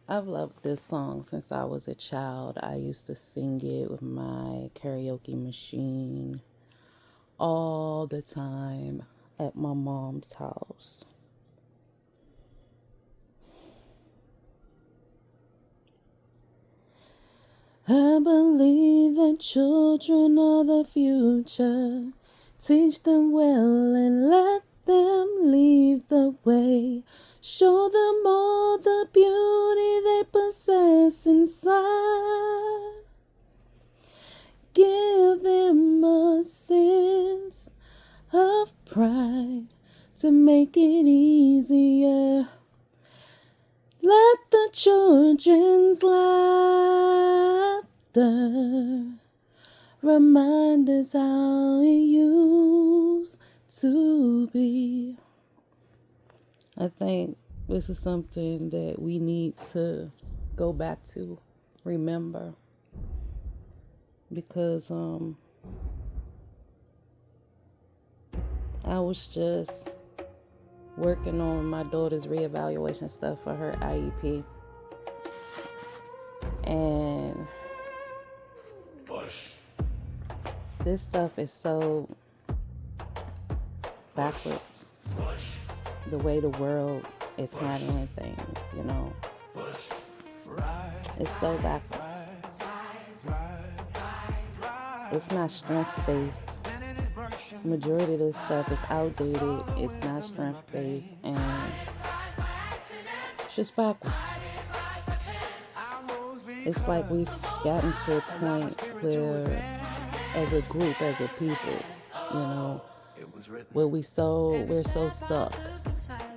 I've loved this song since I was a child. I used to sing it with my karaoke machine all the time at my mom's house. I believe that children are the future. Teach them well and let them lead the way. Show them all the beauty they possess inside. Give them a sense of pride to make it easier. Let the children's laughter remind us how it used to be. I think this is something that we need to go back to, remember, because I was just working on my daughter's reevaluation stuff for her IEP, and this stuff is so backwards, the way the world is handling things, it's so backwards. It's not strength-based. Majority of this stuff is outdated. It's not strength-based, and it's just backwards. It's like we've gotten to a point where, as a group, as a people, where we're so stuck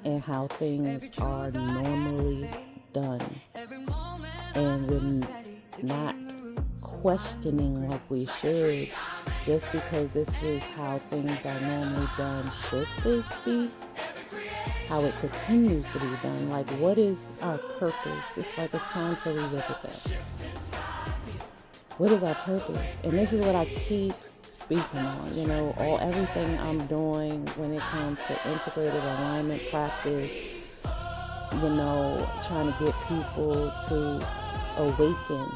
in how things are normally done, and we're not questioning like we should, just because this is how things are normally done. Should this be how it continues to be done? Like, what is our purpose? It's like it's time to revisit that. What is our purpose? And this is what I keep speaking on, everything I'm doing when it comes to integrated alignment practice, trying to get people to awaken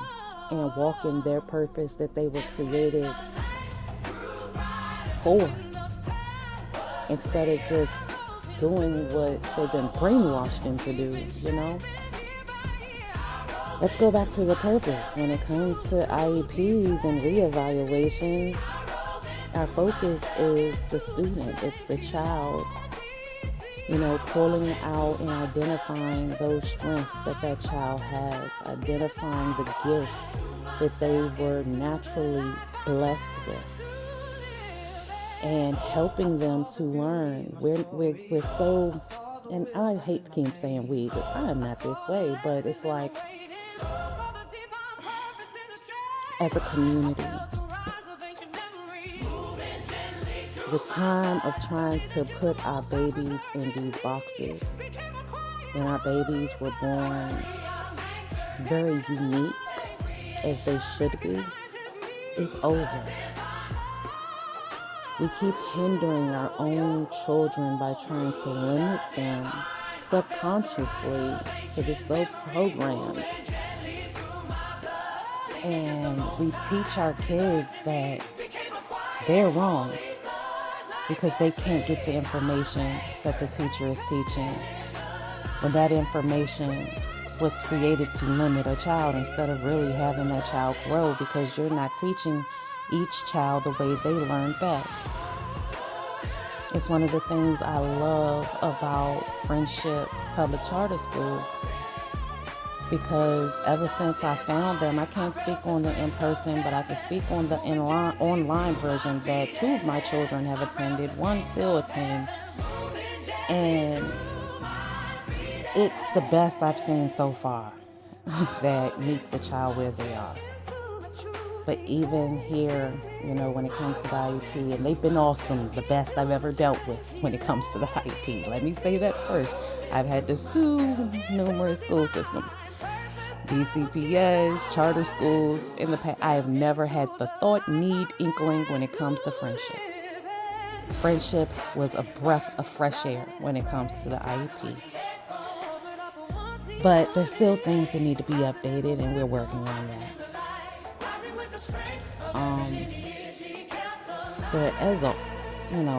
and walk in their purpose that they were created for, instead of just doing what they've been brainwashed into do. Let's go back to the purpose. When it comes to IEPs and reevaluations, our focus is the student, it's the child, pulling out and identifying those strengths that child has, identifying the gifts that they were naturally blessed with, and helping them to learn. We're so, and I hate to keep saying we, because I am not this way, but it's like, as a community, the time of trying to put our babies in these boxes, when our babies were born very unique, as they should be, is over. We keep hindering our own children by trying to limit them subconsciously, because it's so programmed. And we teach our kids that they're wrong because they can't get the information that the teacher is teaching, when that information was created to limit a child instead of really having that child grow, because you're not teaching each child the way they learn best. It's one of the things I love about Friendship Public Charter School, because ever since I found them, I can't speak on the in-person, but I can speak on the online version that 2 of my children have attended. One still attends, and it's the best I've seen so far that meets the child where they are. But even here, when it comes to the IEP, and they've been awesome, the best I've ever dealt with when it comes to the IEP. Let me say that first. I've had to sue numerous school systems, DCPS, charter schools in the past. I have never had the thought, need, inkling when it comes to friendship. Friendship was a breath of fresh air when it comes to the IEP. But there's still things that need to be updated, and we're working on that. But as a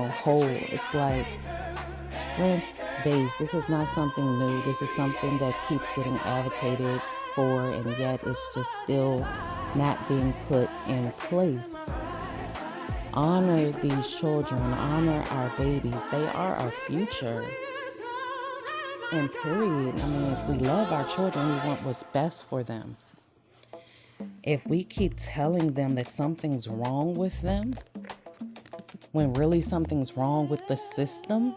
whole, it's like strength based. This is not something new. This is something that keeps getting advocated for, and yet it's just still not being put in place. Honor these children. Honor our babies. They are our future. And period. I mean, if we love our children, we want what's best for them. If we keep telling them that something's wrong with them, when really something's wrong with the system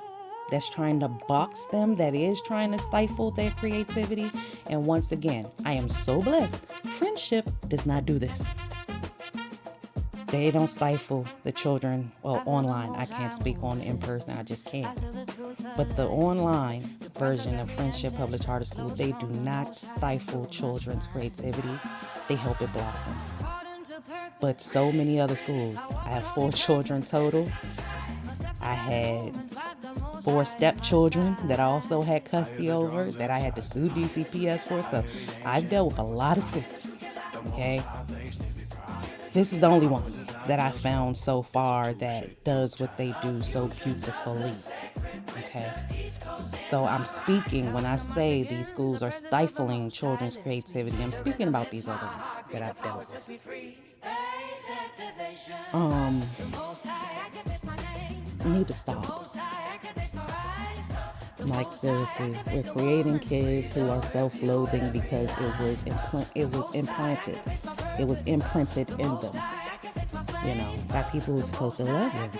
that's trying to box them, that is trying to stifle their creativity. And once again, I am so blessed. Friendship does not do this. They don't stifle the children. Well, online. I can't speak on in person. I just can't. But the online version of Friendship Public Charter School, they do not stifle children's creativity. They help it blossom. But so many other schools. I have 4 children total. I had 4 stepchildren that I also had custody over that I had to sue DCPS for. So I've dealt with a lot of schools. Okay. This is the only one that I found so far that does what they do so beautifully. Okay. So I'm speaking, when I say these schools are stifling children's creativity, I'm speaking about these other ones that I've dealt with. Need to stop. Like, seriously, we're creating kids who are self-loathing because it was implanted. It was imprinted in them, by people who's supposed to love them.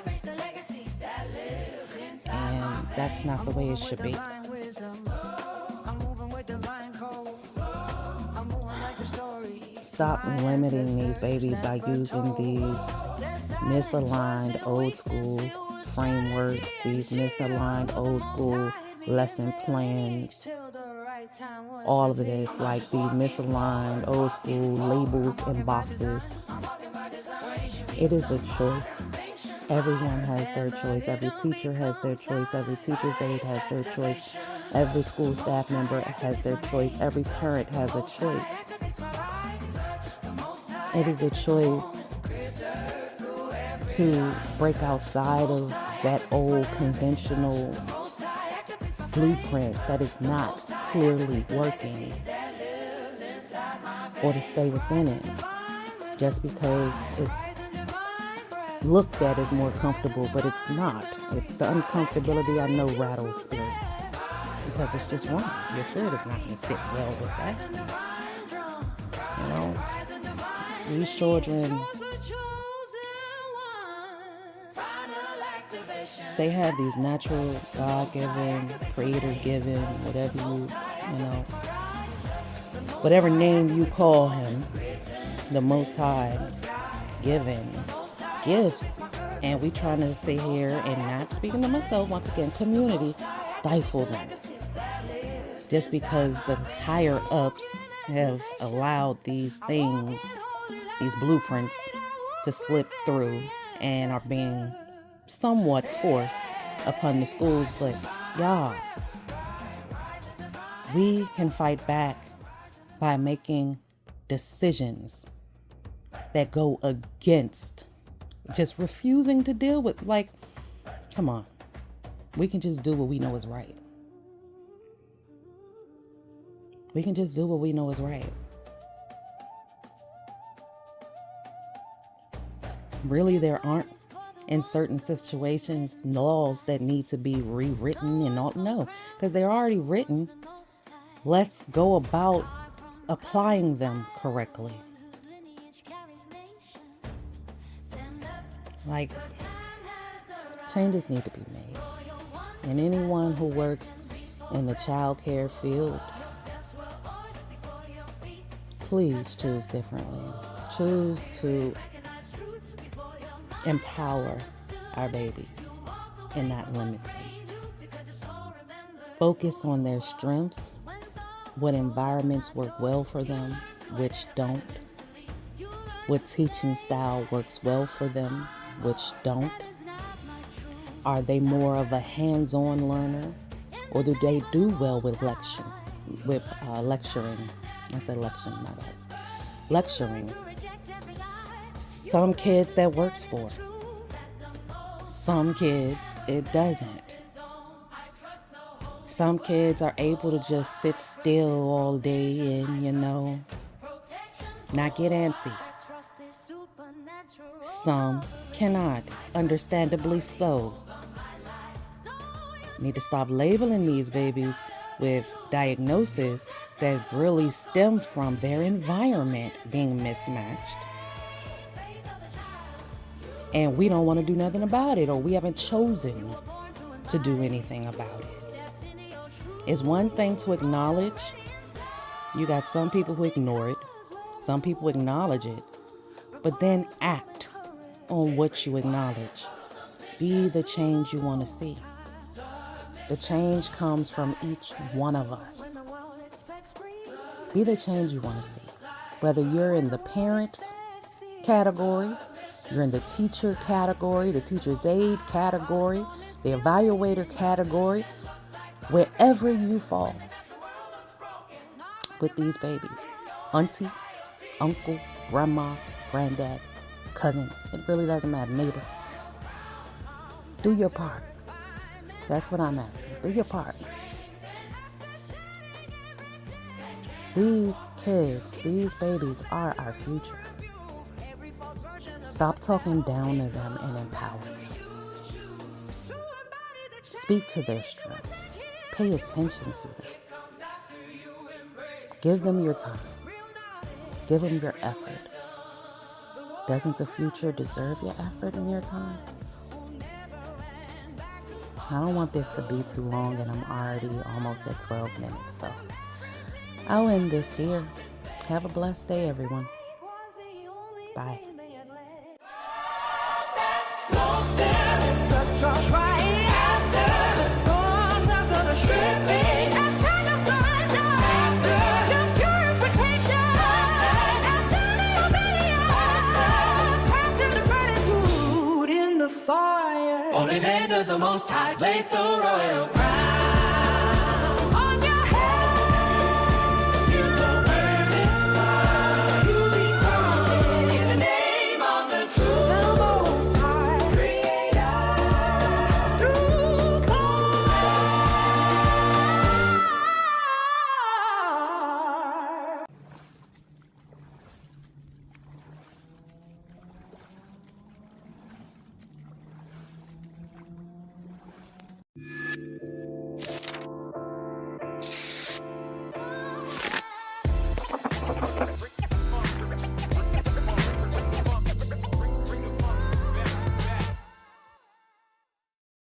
And that's not the way it should be. Stop limiting these babies by using these misaligned old school frameworks, these misaligned old school lesson plans, all of this, like these misaligned old school labels and boxes. It is a choice. Everyone has their choice. Every teacher has their choice. Every teacher's aide has their choice. Every school staff member has their choice. Every parent has a choice. It is a choice to break outside of that old conventional blueprint that is not clearly working, or to stay within it just because it's looked at as more comfortable, but it's not. The uncomfortability, I know, rattles spirits because it's just wrong. Your spirit is not going to sit well with that. These children, they have these natural, God-given, creator-given, whatever name you call him, the Most High given gifts. And we trying to sit here and, not speaking to myself, once again, community, stifle them. Just because the higher ups have allowed these things, these blueprints, to slip through and are being somewhat forced upon the schools. But y'all, we can fight back by making decisions that go against just refusing to deal with, come on. We can just do what we know is right. We can just do what we know is right. Really, there aren't, in certain situations, laws that need to be rewritten and all. No, because they're already written. Let's go about applying them correctly. Changes need to be made. And anyone who works in the child care field, please choose differently. Choose to empower our babies and not limit them. Focus on their strengths, what environments work well for them, which don't, what teaching style works well for them, which don't. Are they more of a hands-on learner, or do they do well with lecture? with lecturing. I said lecturing, my bad. Lecturing. Some kids that works for. Some kids it doesn't. Some kids are able to just sit still all day and, not get antsy. Some cannot, understandably so. Need to stop labeling these babies with diagnoses that really stem from their environment being mismatched. And we don't want to do nothing about it, or we haven't chosen to do anything about it. It's one thing to acknowledge. You got some people who ignore it. Some people acknowledge it. But then act on what you acknowledge. Be the change you want to see. The change comes from each one of us. Be the change you want to see. Whether you're in the parents category, you're in the teacher category, the teacher's aide category, the evaluator category, wherever you fall with these babies, auntie, uncle, grandma, granddad, cousin, it really doesn't matter, neighbor. Do your part. That's what I'm asking. Do your part. These kids, these babies are our future. Stop talking down to them and empower them. Speak to their strengths. Pay attention to them. Give them your time. Give them your effort. Doesn't the future deserve your effort and your time? I don't want this to be too long, and I'm already almost at 12 minutes, so I'll end this here. Have a blessed day, everyone. Bye. Only then does the Most High place the royal crown.